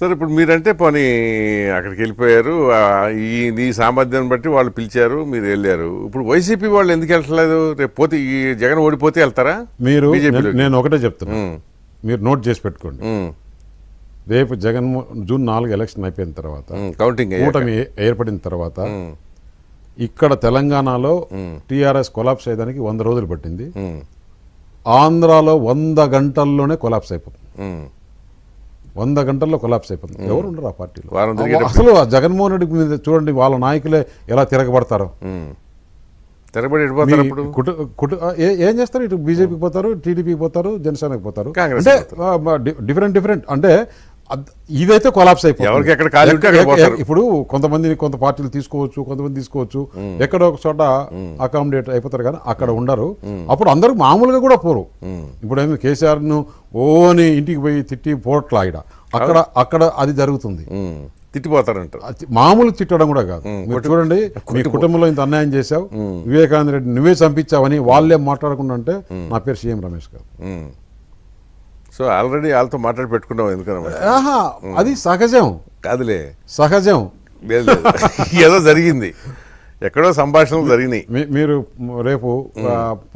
Sir ఇప్పుడు మీరంటే పోనీ అక్కడికి వెళ్ళిపోయారు. ఈ సామర్థ్యాన్ని బట్టి వాళ్ళు పిలిచారు, మీరు వెళ్ళారు. ఇప్పుడు వైసీపీ వాళ్ళు ఎందుకు వెళ్ళట్లేదు? రేపు పోతే ఈ జగన్ ఓడిపోతే వెళ్తారా? మీరు నేను ఒకటే చెప్తున్నా, మీరు నోట్ చేసి పెట్టుకోండి. రేపు జూన్ 4 ఎలక్షన్ అయిపోయిన తర్వాత, కౌంటింగ్ కూటమి ఏర్పడిన తర్వాత ఇక్కడ తెలంగాణలో టీఆర్ఎస్ కొలాప్స్ అయ్యడానికి 100 రోజులు పట్టింది. ఆంధ్రాలో 100 గంటల్లోనే కొలాప్స్ అయిపోతుంది. 100 గంటల్లో కొలాప్స్ అయిపోతుంది. ఎవరు ఉండరు ఆ పార్టీలో. అసలు జగన్మోహన్ రెడ్డి మీద చూడండి, వాళ్ళ నాయకులే ఎలా తిరగబడతారో. ఏం చేస్తారు? ఇటు బీజేపీకి పోతారు, టీడీపీకి పోతారు, జనసేనకి పోతారు. అంటే డిఫరెంట్ అంటే ఇదైతే కొలాప్స్ అయిపోతుంది. ఇప్పుడు కొంత పార్టీలు తీసుకోవచ్చు, కొంతమంది తీసుకోవచ్చు, ఎక్కడో ఒక చోట అకామిడేట్ అయిపోతారు, కానీ అక్కడ ఉండరు. అప్పుడు అందరూ మామూలుగా కూడా పోరు. ఇప్పుడు ఏమి కేసీఆర్ ను ఓని ఇంటికి పోయి తిట్టి పోట్లా అక్కడ అది జరుగుతుంది. తిట్టిపోతారంట. మామూలు తిట్టడం కూడా కాదు. మీరు చూడండి, మీ కుటుంబంలో ఇంత అన్యాయం చేశావు, వివేకానంద రెడ్డి నువ్వే చంపించావని వాళ్ళే మాట్లాడకుండా అంటే నా పేరు సీఎం రమేష్ గారు. సో ఆల్రెడీ వాళ్ళతో మాట్లాడి పెట్టుకున్నావు ఎందుకన్నా? అది సహజం కాదులే, సహజం. ఏదో జరిగింది, ఎక్కడో సంభాషణలు జరిగినాయి. మీరు రేపు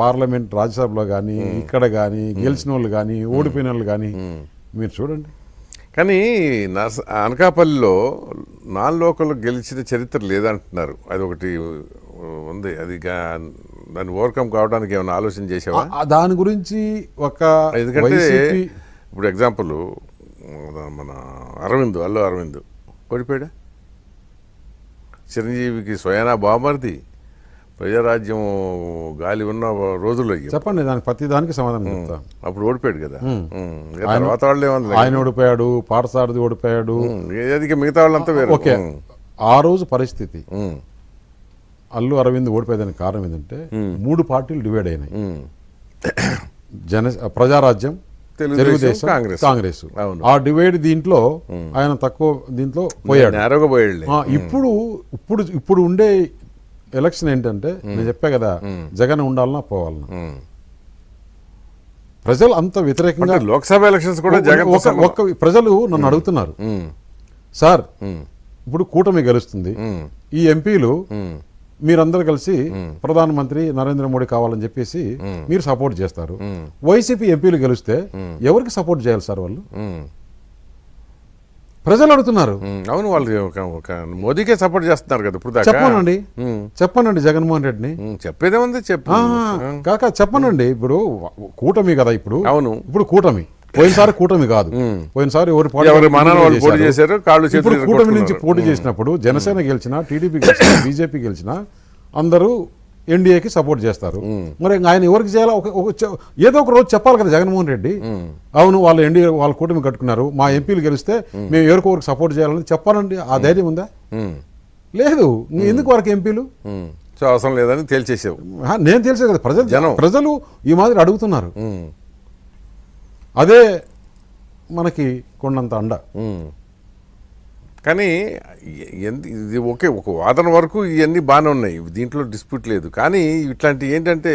పార్లమెంట్ రాజ్యసభలో కానీ ఇక్కడ కానీ గెలిచిన వాళ్ళు కానీ ఓడిపోయిన వాళ్ళు కానీ మీరు చూడండి. కానీ అనకాపల్లిలో నాన్ లోకల్ గెలిచిన చరిత్ర లేదంటున్నారు. అది ఒకటి ఉంది. అది దాన్ని ఓవర్కమ్ కావడానికి ఏమైనా ఆలోచన చేసావా? దాని గురించి ఒక ఎందుకంటే ఇప్పుడు ఎగ్జాంపుల్ మన అల్లు అరవింద్ ఓడిపోయాడా? చిరంజీవికి స్వయానా బామర్ది, ప్రజారాజ్యం గాలి ఉన్న రోజుల్లో. చెప్పండి, దానికి ప్రతి దానికి సమాధానం చెప్తా. అప్పుడు ఓడిపోయాడు కదా. తర్వాత వాళ్ళు ఏమన్నా, ఆయన ఓడిపోయాడు, పాఠశారది ఓడిపోయాడు, మిగతా వాళ్ళంతా వేరు. ఓకే, ఆ రోజు పరిస్థితి అల్లు అరవింద్ ఓడిపోయేదానికి కారణం ఏంటంటే 3 పార్టీలు డివైడ్ అయినాయి. ప్రజారాజ్యం, తెలుగుదేశం, కాంగ్రెస్. ఆ డివైడ్ దీంట్లో ఆయన తక్కువ దీంట్లో పోయాడు. ఇప్పుడు ఉండే ఎలక్షన్ ఏంటంటే, నేను చెప్పా కదా, జగన్ ఉండాలన్నా పోవాలన్నా. ప్రజలు అంత వ్యతిరేకంగా, లోక్సభ ఎలక్షన్స్ కూడా జగన్ ప్రజలు నన్ను అడుగుతున్నారు, సార్ ఇప్పుడు కూటమి గెలుస్తుంది, ఈ ఎంపీలు మీరందరూ కలిసి ప్రధానమంత్రి నరేంద్ర మోడీ కావాలని చెప్పేసి మీరు సపోర్ట్ చేస్తారు. వైసీపీ ఎంపీలు గెలిస్తే ఎవరికి సపోర్ట్ చేయాలి సార్ వాళ్ళు? ప్రజలు అడుగుతున్నారు. అవును, వాళ్ళు మోదీకే సపోర్ట్ చేస్తున్నారు కదా ఇప్పుడు. చెప్పనండి జగన్మోహన్ రెడ్డిని. చెప్పేదే ఉంది, కాక చెప్పనండి. ఇప్పుడు కూటమి కదా, ఇప్పుడు కూటమి. పోయినసారి కూటమి కాదు, పోయినసారి పోటీ చేశారు. ఇప్పుడు కూటమి నుంచి పోటీ చేసినప్పుడు జనసేన గెలిచినా, టీడీపీ గెలిచినా, బీజేపీ గెలిచినా అందరూ ఎన్డీఏకి సపోర్ట్ చేస్తారు. మరి ఆయన ఎవరికి చేయాలా? ఏదో ఒక రోజు చెప్పాలి కదా జగన్మోహన్ రెడ్డి. అవును, వాళ్ళు ఎన్డీఏ వాళ్ళ కూటమి కట్టుకున్నారు, మా ఎంపీలు గెలిస్తే మేము ఎవరికి సపోర్ట్ చేయాలని చెప్పాలండి. ఆ ధైర్యం ఉందా? లేదు. ఎందుకు వారికి ఎంపీలు అవసరం లేదని తేల్చేసావు. నేను తెలిసే కదా, ప్రజలు ఈ మాదిరి అడుగుతున్నారు. అదే మనకి కొండంత అండ. కానీ ఇది ఒక వాదన వరకు ఇవన్నీ బాగానే ఉన్నాయి, దీంట్లో డిస్ప్యూట్ లేదు. కానీ ఇట్లాంటి ఏంటంటే